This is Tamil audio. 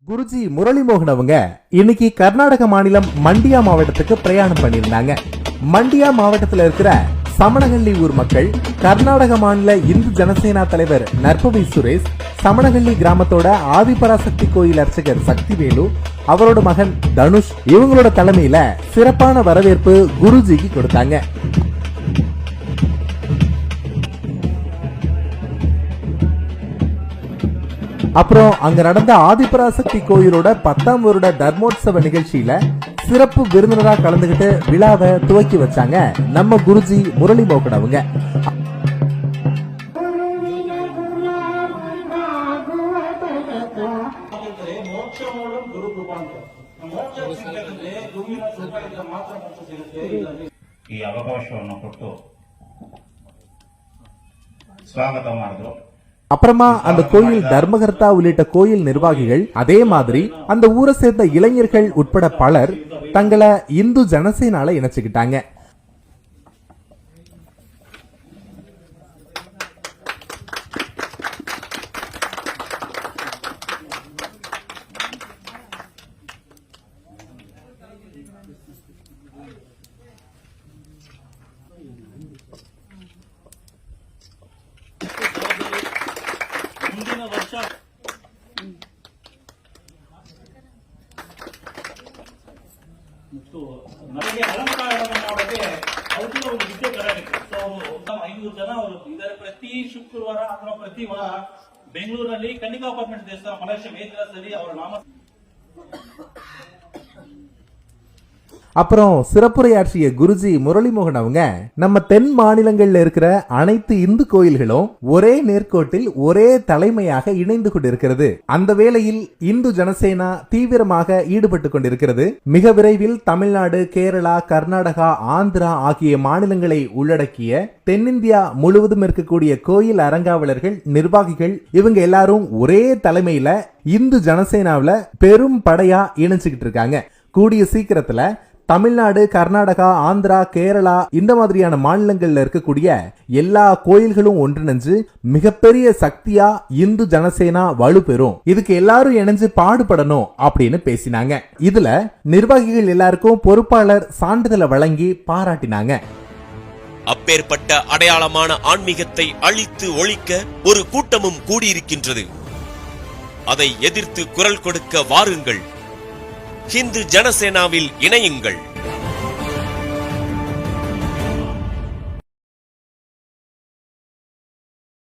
குருஜி முரளிமோகன் அவங்க இன்னைக்கு கர்நாடக மாநிலம் மண்டியா மாவட்டத்துக்கு பிரயாணம் பண்ணியிருந்தாங்க. மண்டியா மாவட்டத்தில் இருக்கிற சமணஹள்ளி ஊர் மக்கள் கர்நாடக மாநில இந்து ஜனசேனா தலைவர் நற்பவி சுரேஷ், சமணஹள்ளி கிராமத்தோட ஆதிபராசக்தி கோயில் அர்ச்சகர் சக்திவேலு, அவரோட மகன் தனுஷ் இவங்களோட தலைமையில சிறப்பான வரவேற்பு குருஜிக்கு கொடுத்தாங்க. அப்புறம் அங்க நடந்த ஆதிபராசக்தி கோயிலோட 10ஆம் வருட தர்மோத்சவ நிகழ்ச்சியில சிறப்பு விருந்தினரா கலந்துகிட்டு விழாவை துவக்கி வச்சாங்க நம்ம குருஜி முரளிமோகன் அவங்க. ಈ ಅವಕಾಶವನ್ನು ಕೊಟ್ಟು ಸ್ವಾಗತ ಮಾಡಿದ್ರು. அப்புறமா அந்த கோயில் தர்மகர்த்தா உள்ளிட்ட கோயில் நிர்வாகிகள், அதே மாதிரி அந்த ஊரை சேர்ந்த இளைஞர்கள் உட்பட பலர் தங்களை இந்து ஜனசேனால இணைச்சுக்கிட்டாங்க. ಮುಂದಿನ ವರ್ಷ ನನಗೆ ಅಲಂಕಾರವನ್ನು ಮಾಡೋಕೆ ಅವ್ರಿಗೆ ಒಂದು ವಿದ್ಯೆ ಕಲಿಬೇಕು. ಸೊ 500 ಜನ ಅವರು ಇದ್ದಾರೆ. ಪ್ರತಿ ಶುಕ್ರವಾರ ಅಥವಾ ಪ್ರತಿ ವಾರ ಬೆಂಗಳೂರಿನಲ್ಲಿ ಕನ್ನಿಕಾ ಅಪಾರ್ಟ್ಮೆಂಟ್ ದೇವಸ್ಥಾನ ಮಲೇಶ್ವರ ವೇದರಾಸಲ್ಲಿ ಅವರ ನಾಮ. அப்புறம் சிறப்புரையாற்றிய குருஜி முரளிமோகன் அவங்க, நம்ம தென் மாநிலங்கள்ல இருக்கிற அனைத்து இந்து கோயில்களும் ஒரே நேர்கோட்டில் ஒரே தலைமையாக இணைந்து கொண்டிருக்கிறது. அந்த வேளையில் இந்து ஜனசேனா தீவிரமாக ஈடுபட்டு கொண்டிருக்கிறது. மிக விரைவில் தமிழ்நாடு, கேரளா, கர்நாடகா, ஆந்திரா ஆகிய மாநிலங்களை உள்ளடக்கிய தென்னிந்தியா முழுவதும் இருக்கக்கூடிய கோயில் அரங்காவலர்கள், நிர்வாகிகள் இவங்க எல்லாரும் ஒரே தலைமையில இந்து ஜனசேனாவில பெரும் படையா இணைச்சுக்கிட்டு இருக்காங்க. கூடிய சீக்கிரத்துல தமிழ்நாடு, கர்நாடகா, ஆந்திரா, கேரளா இந்த மாதிரியான மாநிலங்கள்ல இருக்கக்கூடிய எல்லா கோயில்களும் ஒன்றிணைஞ்சு மிகப்பெரிய சக்தியா இந்து ஜனசேனா வலுப்பெறும். இதுக்கு எல்லாரும் இணைஞ்சு பாடுபடணும் அப்படின்னு பேசினாங்க. இதுல நிர்வாகிகள் எல்லாருக்கும் பொறுப்பாளர் சான்றிதழை வழங்கி பாராட்டினாங்க. அப்பேற்பட்ட அடையாளமான ஆன்மீகத்தை அழித்து ஒழிக்க ஒரு கூட்டமும் கூடியிருக்கின்றது. அதை எதிர்த்து குரல் கொடுக்க வாருங்கள். இந்து ஜனசேனாவில் இணையுங்கள்.